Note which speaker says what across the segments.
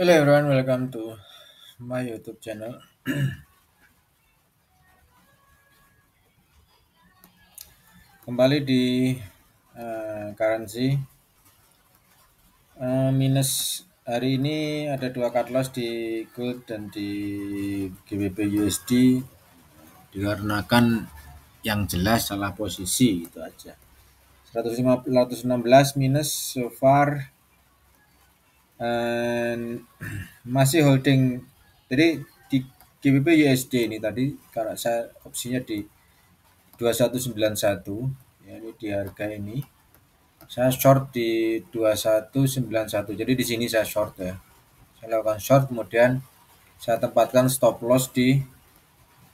Speaker 1: Hello everyone, welcome to my YouTube channel. Kembali di currency minus hari ini ada dua cut loss di gold dan di GBP USD dikarenakan yang jelas salah posisi itu aja. 116 minus so far and masih holding. Jadi di GBP USD ini tadi karena saya opsinya di 2191 ya, ini di harga ini saya short di 2191, jadi di sini saya short ya, saya lakukan short, kemudian saya tempatkan stop loss di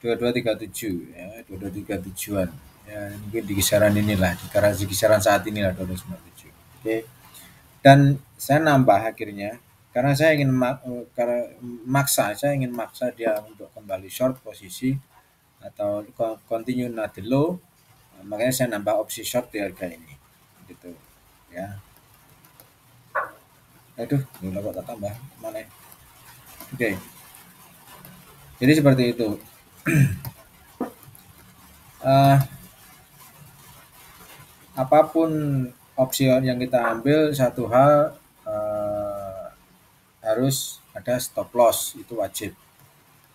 Speaker 1: 2237 ya, 2237an ya, mungkin di kisaran inilah, di kisaran saat inilah 2297. Oke, dan saya nambah akhirnya karena saya ingin maksa dia untuk kembali short posisi atau continue not the low. Makanya saya nambah opsi short di harga ini gitu ya. Aduh, ini kok tak tambah mana ya? Oke, jadi seperti itu. uh, Apapun opsi yang kita ambil, satu hal harus ada stop loss, itu wajib.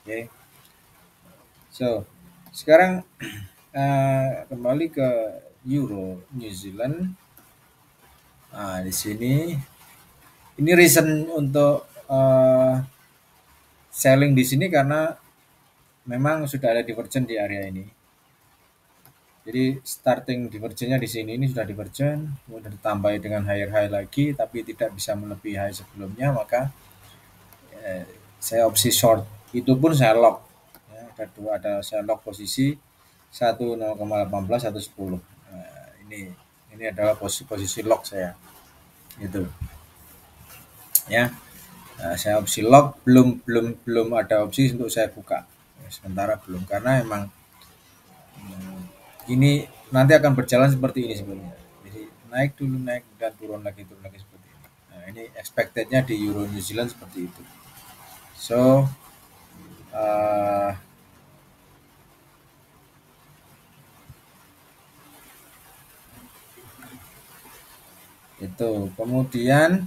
Speaker 1: Oke, so sekarang kembali ke Euro New Zealand. Nah, di sini ini reason untuk selling di sini karena memang sudah ada divergent di area ini. Jadi starting divergennya di sini ini sudah divergent, kemudian ditambah dengan higher high lagi, tapi tidak bisa melebihi high sebelumnya, maka saya opsi short. Itu pun saya lock. Ya, ada saya lock posisi 10,18 110. Nah, ini adalah posisi lock saya. Itu. Ya. Nah, saya opsi lock, belum ada opsi untuk saya buka. Ya, sementara belum, karena emang ini nanti akan berjalan seperti ini sebenarnya. Jadi naik dulu, naik dan turun lagi seperti ini. Nah, ini expectednya di Euro New Zealand seperti itu. So uh, itu kemudian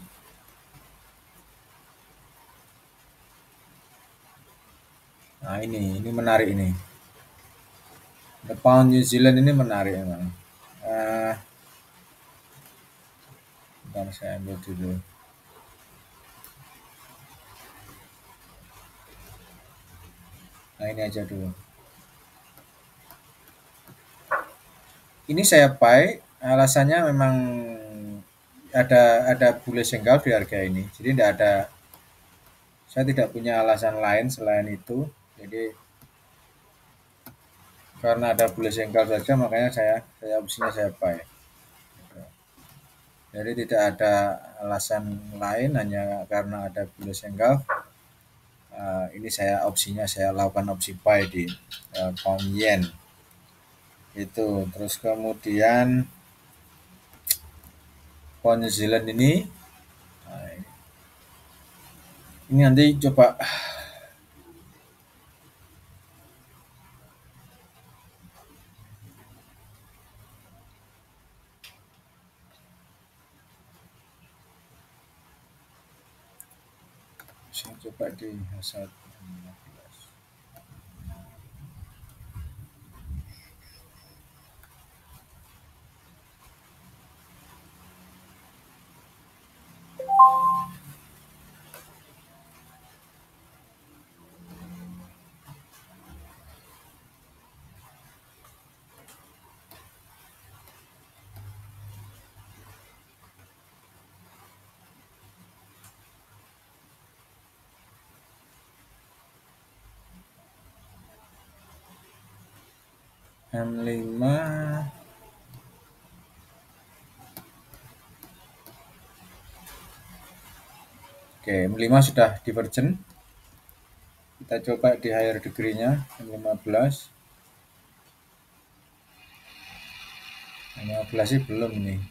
Speaker 1: nah ini menarik ini. The pound New Zealand ini menarik emang. Uh, Bentar saya ambil dulu. Nah ini aja dulu. Ini saya buy, alasannya memang ada bullish engulf di harga ini. Jadi saya tidak punya alasan lain selain itu. Jadi karena ada bullish engulf saja, makanya saya opsinya saya buy. Jadi tidak ada alasan lain, hanya karena ada bullish engulf. Ini saya opsinya saya lakukan opsi buy di pound yen itu. Terus kemudian pound New Zealand ini nanti coba saya coba di hasad 15. M5 oke, M5 sudah divergent. Kita coba di higher degree-nya M15. M15 sih belum nih.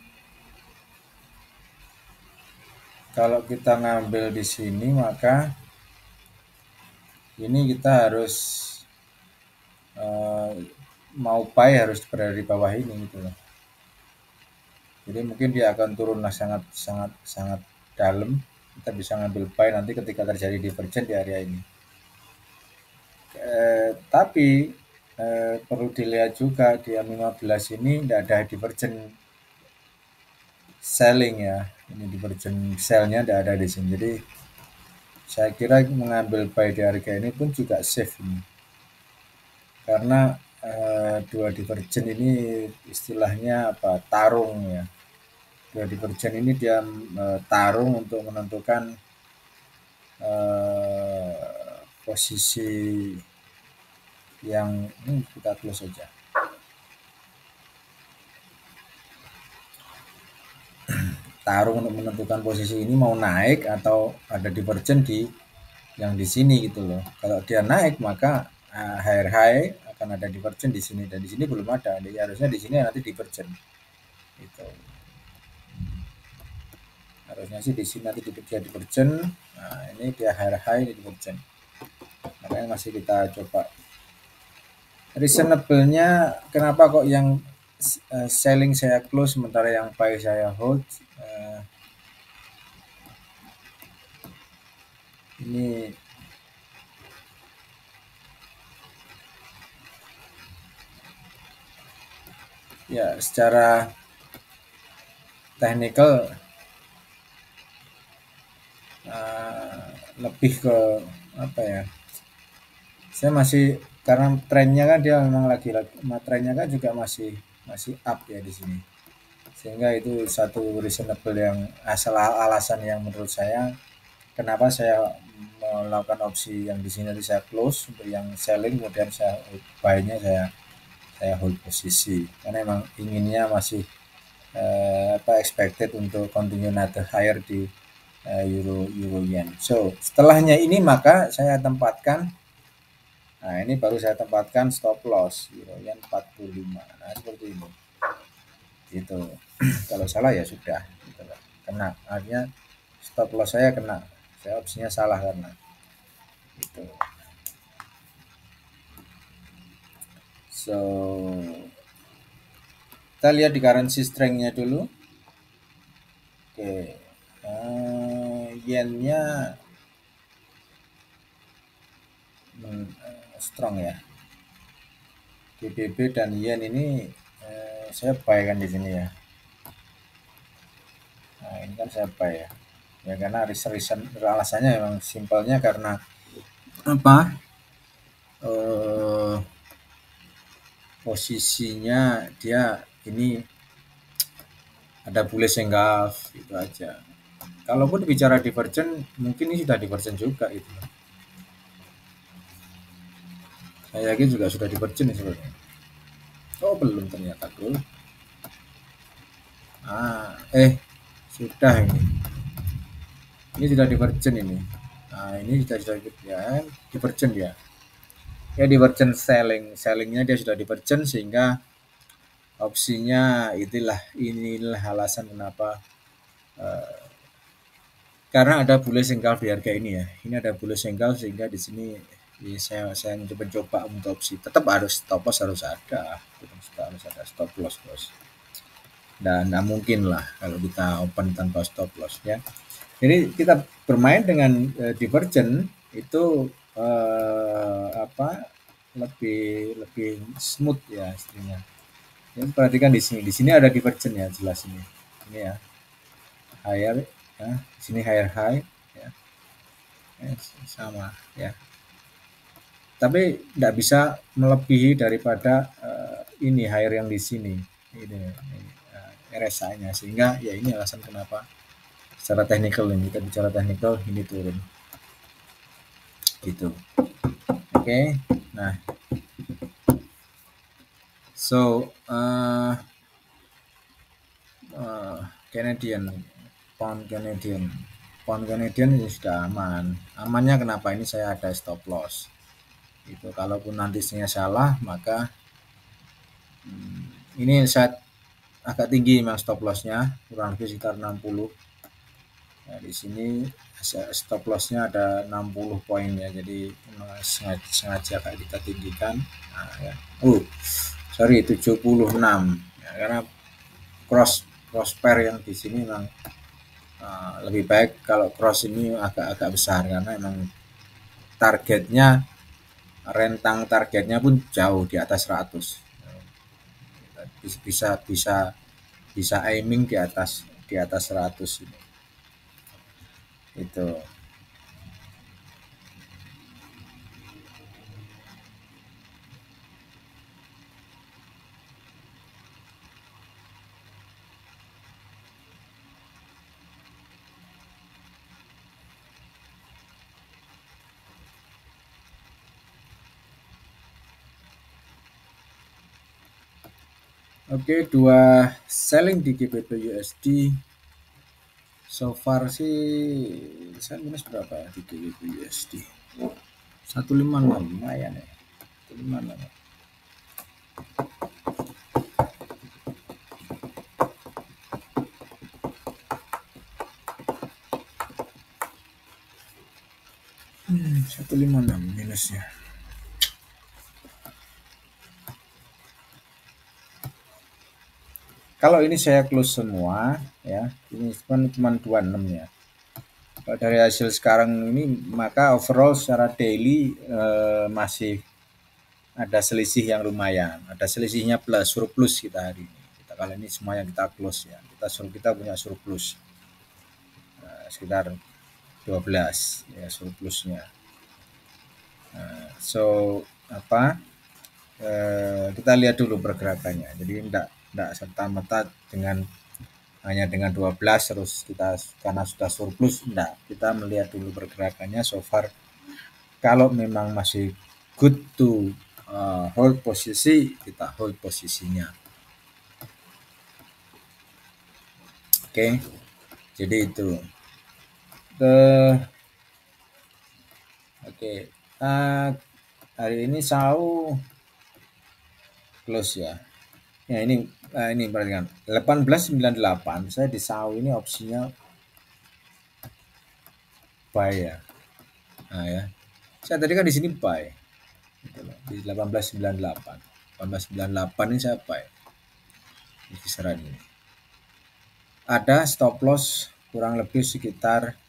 Speaker 1: kalau kita ngambil di sini maka ini kita harus eh, mau buy harus berada di bawah ini gitu loh. Jadi mungkin dia akan turun sangat sangat sangat dalam. Kita bisa ngambil buy nanti ketika terjadi divergent di area ini. Tapi perlu dilihat juga di M15 ini tidak ada divergent selling ya. Ini divergent sell-nya tidak ada di sini. Jadi saya kira mengambil buy di harga ini pun juga safe ini. Karena dua divergent ini istilahnya apa? Tarung ya. Dua divergent ini dia tarung untuk menentukan posisi yang ini kita close saja. Tarung untuk menentukan posisi ini mau naik atau ada divergent di yang di sini gitu loh. Kalau dia naik maka higher high akan ada divergent di sini dan di sini belum ada. Jadi harusnya di sini nanti divergent. Gitu. Harusnya sih di sini nanti dia divergent. Nah, ini dia higher high ini divergent. Makanya masih kita coba. Reasonable-nya kenapa kok yang selling saya close sementara yang buy saya hold? Ini ya secara technical lebih ke apa ya, saya masih karena trennya kan dia memang lagi trennya kan juga masih up ya di sini, sehingga itu satu reasonable yang alasan yang menurut saya kenapa saya melakukan opsi yang di sini nanti saya close untuk yang selling, kemudian saya buy-nya saya hold posisi karena memang inginnya masih expected untuk continue another higher di euro yen. So setelahnya ini maka saya tempatkan, nah ini baru saya tempatkan stop loss euro yen 45. Nah seperti ini. Gitu. Kalau salah ya sudah. Gitu. Kena, artinya stop loss saya kena. Saya opsinya salah karena itu. So kita lihat di currency strength-nya dulu. Oke. Yen-nya strong ya. GBP dan yen ini saya buy kan di sini ya. Nah, ini kan saya buy ya. Ya karena reason alasannya memang simpelnya karena apa? Posisinya dia ini ada bullish engulf gitu aja. Kalaupun bicara divergent, mungkin ini sudah divergent juga itu. Saya yakin juga sudah divergent sebenarnya. Oh belum ternyata bro. Sudah ini. Ini sudah divergent ini. Nah ini sudah ya divergent ya. Ya divergent sellingnya dia sudah divergent sehingga opsinya inilah alasan kenapa karena ada bullish engulf di harga ini ya. Ini ada bullish engulf sehingga di sini ya, saya mencoba untuk opsi. Tetap harus stop loss harus ada. Harus ada stop loss bos. Dan nggak mungkin lah kalau kita open tanpa stop loss ya. Jadi kita bermain dengan divergent itu lebih smooth ya istilahnya. Ya, perhatikan di sini. Di sini ada divergent ya jelas ini. Ini ya. Higher ya, di sini higher high ya. Sama ya. Tapi tidak bisa melebihi daripada ini higher yang di sini. Ini RSI-nya sehingga ya ini alasan kenapa secara teknikal ini kita bicara teknikal ini turun. Gitu. Oke. Nah. So Canadian pound Canadian ini sudah amannya kenapa ini saya ada stop loss itu. Kalaupun nanti salah maka ini saya agak tinggi memang stop lossnya kurang lebih sekitar 60 Nah, di sini stop lossnya ada 60 poin ya, jadi sengaja kayak kita tinggikan. Nah, ya. Sorry 76 ya, karena cross pair yang di sini memang lebih baik kalau cross ini agak-agak besar, karena memang targetnya, rentang targetnya pun jauh di atas 100. Bisa bisa bisa aiming di atas 100 ini. Itu. Oke, dua selling di GBP USD. So far sih saya minus berapa ya di GBP USD? 156 lumayan ya. 156. Hmm, 156 minusnya. Kalau ini saya close semua ya, ini cuma 26 ya. Kalau dari hasil sekarang ini maka overall secara daily masih ada selisih yang lumayan. Ada selisihnya plus surplus kita hari ini. Kita kali ini semuanya kita close ya. Kita punya surplus sekitar 12 ya surplusnya. So apa? Kita lihat dulu pergerakannya. Jadi tidak serta-merta hanya dengan 12 terus kita karena sudah surplus, enggak. Kita melihat dulu pergerakannya so far. Kalau memang masih good to hold posisi, kita hold posisinya. Oke. Jadi itu. Oke. Hari ini SAU close ya. Ya ini perhatikan 1898 saya di SAU ini opsinya buy ya. Nah ya. Saya tadi kan di sini buy. Gitu loh. Di 1898. 1898 ini saya buy. Di kisaran ini. Ada stop loss kurang lebih sekitar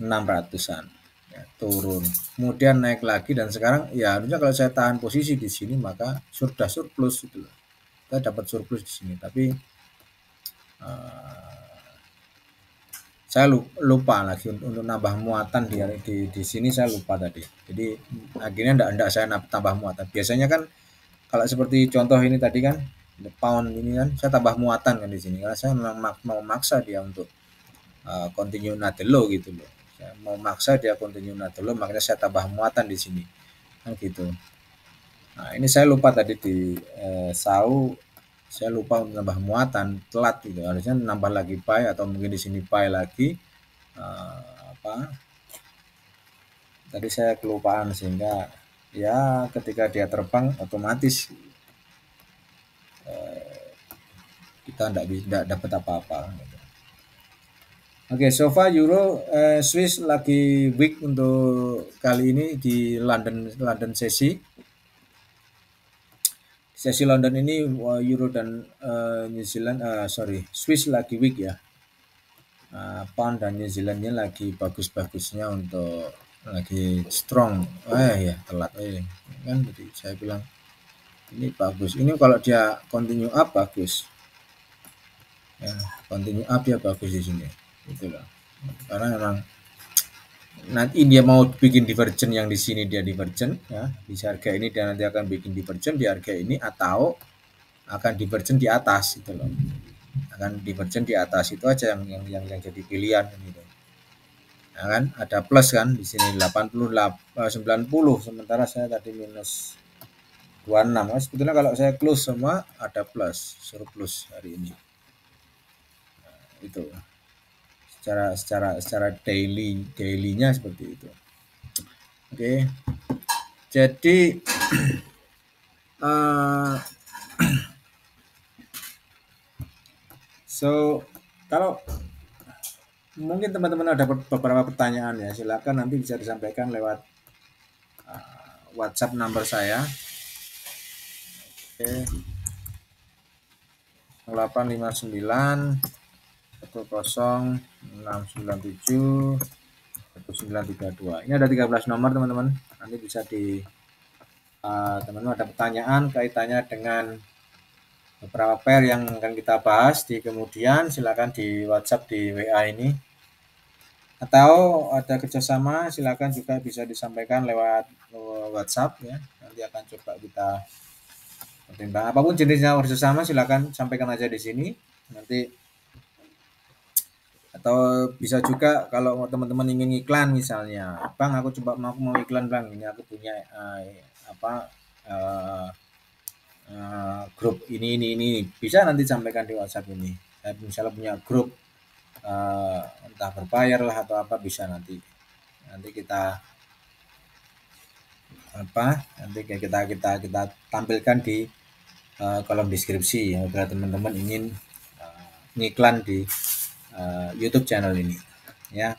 Speaker 1: 600-an. Ya, turun. Kemudian naik lagi dan sekarang ya harusnya kalau saya tahan posisi di sini maka sudah surplus gitu loh. Kita dapat surplus di sini, tapi saya lupa lagi untuk nambah muatan di sini, saya lupa tadi. Jadi akhirnya enggak saya tambah muatan. Biasanya kan kalau seperti contoh ini tadi kan the pound ini kan saya tambah muatan kan di sini karena saya mau maksa dia untuk continue not low gitu loh. Saya mau maksa dia continue not low, makanya saya tambah muatan di sini. Kan gitu. Nah, ini saya lupa tadi di SAU saya lupa menambah muatan, telat gitu. Harusnya nambah lagi buy atau mungkin di sini buy lagi. Apa? Tadi saya kelupaan sehingga ya ketika dia terbang otomatis kita tidak dapat apa-apa. Gitu. Oke, so far Euro Swiss lagi weak untuk kali ini di London sesi. Sesi London ini Euro dan New Zealand Swiss lagi weak ya. Pound dan New Zealandnya lagi bagus-bagusnya untuk lagi strong. Ya telat kan jadi saya bilang ini bagus. Ini kalau dia continue up bagus. Ya, continue up ya bagus di sini. Gitu loh. Karena memang nanti dia mau bikin divergen yang di sini dia divergen ya di harga ini dia nanti akan bikin divergen di harga ini atau akan divergen di atas itu loh, akan divergen di atas itu aja yang jadi pilihan gitu. Nah, kan ada plus kan di sini 90 sementara saya tadi minus 26. Nah, sebetulnya kalau saya close semua ada plus surplus hari ini. Nah, itu secara dailynya seperti itu. Oke. Jadi so kalau Mungkin teman-teman ada beberapa pertanyaan ya, silakan nanti bisa disampaikan lewat WhatsApp number saya. Oke, 0859 10 697 1932. Ini ada 13 nomor teman-teman. Nanti bisa di teman-teman ada pertanyaan kaitannya dengan beberapa pair yang akan kita bahas di kemudian, silakan di WhatsApp di WA ini. Atau ada kerjasama, silakan juga bisa disampaikan lewat WhatsApp ya. Nanti akan coba kita pertimbang. Apapun jenisnya kerjasama, silakan sampaikan aja di sini. Nanti atau bisa juga kalau teman-teman ingin iklan misalnya, bang aku coba mau iklan bang, ini aku punya apa grup ini bisa nanti sampaikan di WhatsApp ini. Saya misalnya punya grup entah berbayar lah atau apa, bisa nanti kita nanti kita tampilkan di kolom deskripsi ya, bila teman-teman ingin ngiklan di YouTube channel ini ya.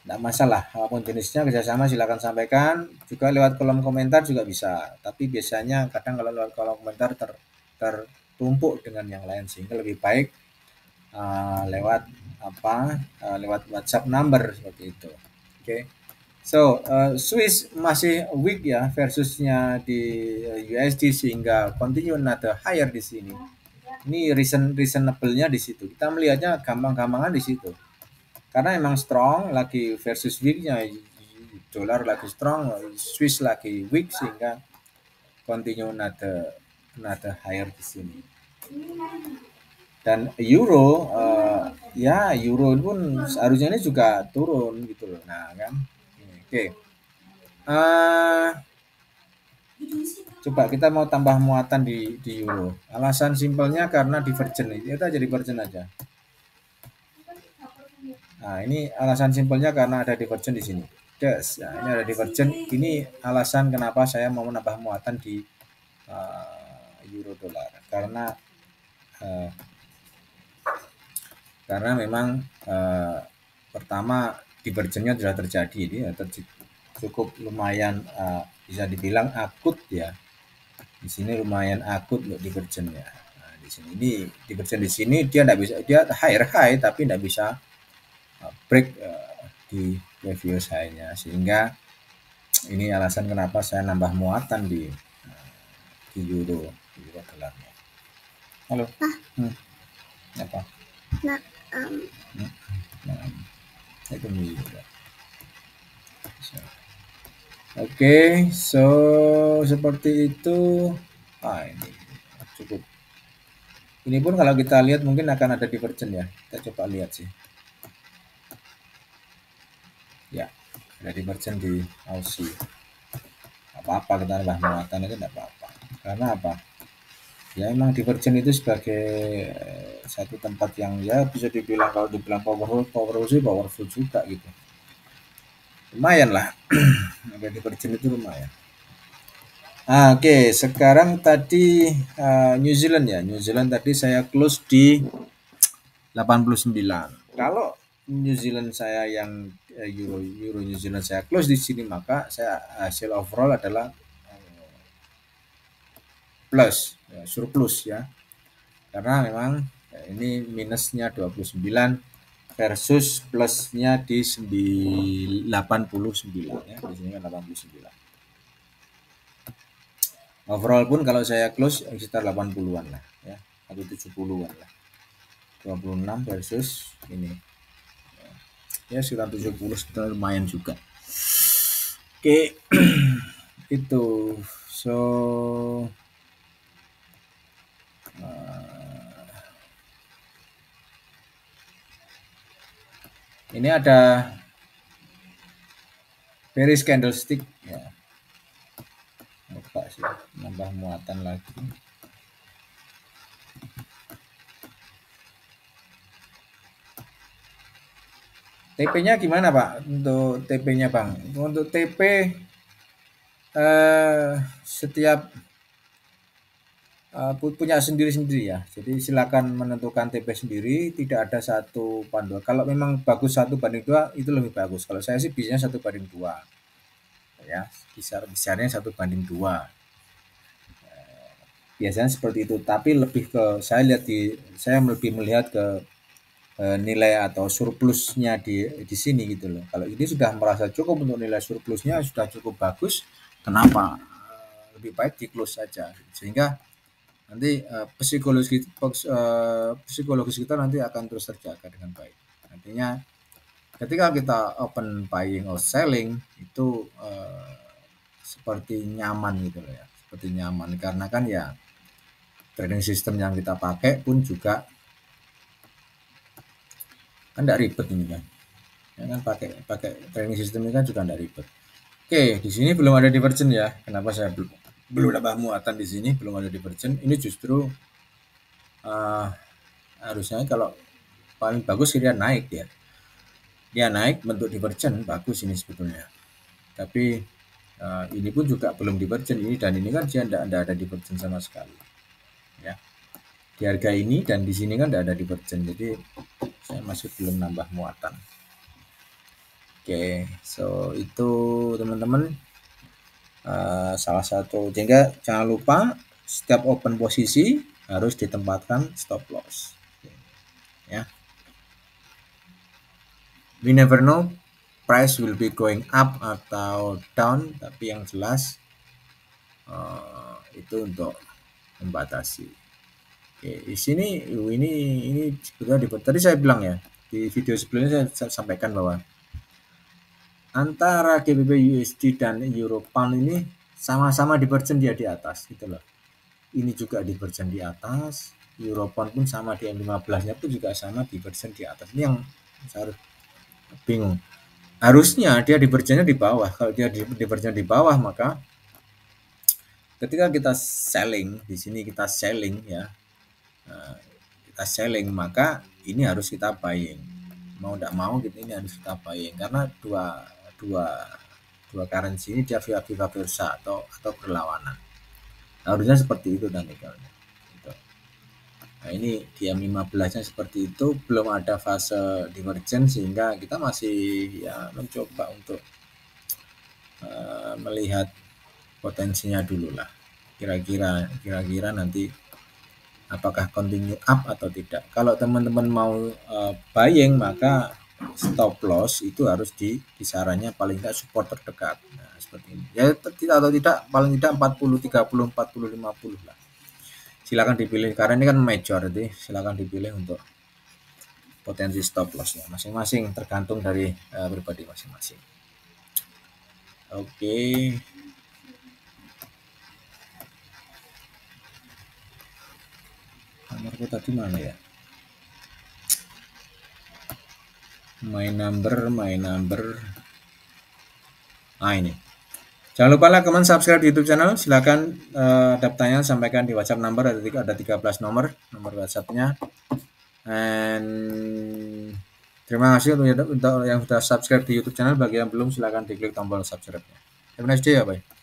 Speaker 1: Tidak masalah, apapun jenisnya kerjasama silakan sampaikan. Juga lewat kolom komentar juga bisa. Tapi biasanya kadang kalau lewat kolom komentar tertumpuk dengan yang lain, sehingga lebih baik lewat lewat WhatsApp number seperti itu. Oke. So Swiss masih weak ya versusnya di USD, sehingga continue another higher di sini. Ini reasonable-nya di situ. Kita melihatnya gampang-gampangan di situ. Karena emang strong lagi versus weaknya, dolar lagi strong, Swiss lagi weak, sehingga continue another higher di sini. Dan euro ya euro pun seharusnya ini juga turun gitu loh. Nah kan, oke. Coba kita mau tambah muatan di euro. Alasan simpelnya karena divergen, itu aja divergen aja. Nah, ini alasan simpelnya karena ada divergen di sini. Yes, nah, ini ada divergen. Ini alasan kenapa saya mau menambah muatan di euro dolar. Karena memang pertama divergennya sudah terjadi, dia cukup lumayan bisa dibilang akut ya. Di sini lumayan akut untuk divergennya. Nah, di sini ini divergen di sini dia tidak bisa, dia high tapi tidak bisa break di previous high-nya, sehingga ini alasan kenapa saya nambah muatan di euro dolarnya. Halo. Apa? Itu juga. Oke, so seperti itu. Ini cukup. Ini pun kalau kita lihat mungkin akan ada divergen ya. Kita coba lihat sih. Ya, ada divergen di Aussie. Apa-apa kita nambah muatan itu tidak apa-apa. Karena apa? Ya emang divergen itu sebagai satu tempat yang ya bisa dibilang, kalau dibilang powerful juga gitu. Lumayan lah. Ada divergen itu lumayan. Oke, sekarang tadi New Zealand ya. New Zealand tadi saya close di 89. Kalau New Zealand saya yang euro New Zealand saya close di sini, maka saya hasil overall adalah plus ya, surplus ya. Karena memang ini minusnya 29 versus plusnya di 89 ya. Di sini kan 89. Overall pun kalau saya close sekitar 80-an lah ya, atau 70-an lah. 26 versus ini. Ya sekitar 70, sekitar lumayan juga. Oke. Itu. So ini ada bearish candlestick ya. Lupa sih, nambah muatan lagi. TP-nya gimana Pak? Untuk TP-nya Bang. Untuk TP setiap punya sendiri-sendiri ya. Jadi silakan menentukan TP sendiri, tidak ada satu panduan. Kalau memang bagus 1:2 itu lebih bagus. Kalau saya sih biasanya 1:2 ya, besarnya 1:2. Biasanya seperti itu. Tapi lebih ke saya lebih melihat ke nilai atau surplusnya di sini gitu loh. Kalau ini sudah merasa cukup untuk nilai surplusnya sudah cukup bagus, kenapa lebih baik di close saja sehingga nanti psikologis kita nanti akan terus terjaga dengan baik. Artinya ketika kita open buying or selling itu seperti nyaman gitu loh ya, seperti nyaman karena kan ya trading system yang kita pakai pun juga kan tidak ribet ini kan. Ya kan pakai pakai trading system ini kan juga tidak ribet. Oke, di sini belum ada divergen ya. Kenapa saya belum nambah muatan di sini, belum ada divergen. Ini justru harusnya kalau paling bagus dia naik ya. Dia naik bentuk divergen bagus ini sebetulnya. Tapi ini pun juga belum divergen ini dan ini kan dia tidak ada divergen sama sekali. Ya. Di harga ini dan di sini kan tidak ada divergen. Jadi saya masih belum nambah muatan. Oke, so itu teman-teman salah satu. Sehingga jangan lupa setiap open posisi harus ditempatkan stop loss. Ya. We never know price will be going up atau down, tapi yang jelas itu untuk membatasi. Oke, di sini ini sebetulnya tadi saya bilang ya di video sebelumnya saya sampaikan bahwa antara GBP USD dan Euro Pound ini sama-sama divergen dia di atas gitu loh. Ini juga divergen di atas, Euro Pound pun sama di M15-nya pun juga sama divergen di atas. Ini yang saya harus bingung. Harusnya dia divergennya di bawah. Kalau dia divergen di bawah maka ketika kita selling di sini kita selling ya. Kita selling maka ini harus kita buying. Mau tidak mau gitu ini harus kita buying karena dua currency ini dia vice versa atau berlawanan. Harusnya seperti itu nanti kalau gitu. Nah ini di M15-nya seperti itu, belum ada fase divergen sehingga kita masih ya mencoba untuk melihat potensinya dulu lah. Kira-kira nanti apakah continue up atau tidak. Kalau teman-teman mau buying maka stop loss itu harus di kisarannya paling tidak support terdekat. Nah, seperti ini. Ya tidak atau tidak paling tidak 40 30 40 50 lah. Silakan dipilih karena ini kan major jadi silakan dipilih untuk potensi stop lossnya masing-masing tergantung dari pribadi masing-masing. Oke. Nomorku tadi mana ya? My number. Ini. Jangan lupa like, comment, subscribe di YouTube channel. Silakan ada pertanyaan sampaikan di WhatsApp number ada 13 nomor WhatsApp-nya. And terima kasih untuk yang sudah subscribe di YouTube channel. Bagi yang belum silakan diklik tombol subscribe-nya. Have a nice day ya, bye.